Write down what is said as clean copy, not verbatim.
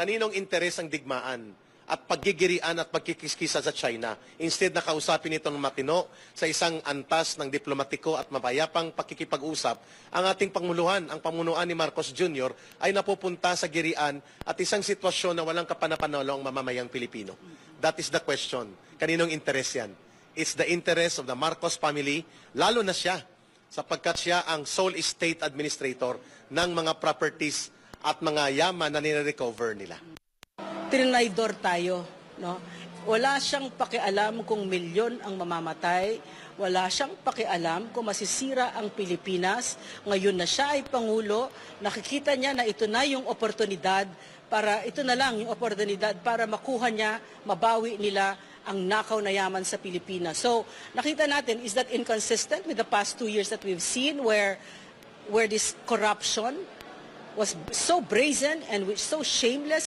kaninong interes ang digmaan at paggigirian at pagkikiskisa sa China. Instead na kausapin ito ng matino sa isang antas ng diplomatiko at mapayapang pakikipag-usap, ang ating Panguluhan, ang pamunuan ni Marcos Jr. ay napupunta sa girian at isang sitwasyon na walang kapanapanalo ang mamamayang Pilipino. That is the question. Kaninong interes yan? It's the interest of the Marcos family, lalo na siya, sapagkat siya ang sole estate administrator ng mga properties at mga yaman na nire-recover nila. Trinaydor tayo, no? Wala siyang pakialam kung milyon ang mamamatay, wala siyang pakialam kung masisira ang Pilipinas. Ngayon na siya ay Pangulo, nakikita niya na ito na yung oportunidad para, ito na lang yung oportunidad para makuha niya, mabawi nila ang nakaw na yaman sa Pilipinas. So, nakita natin, is that inconsistent with the past 2 years that we've seen where this corruption was so brazen and so shameless?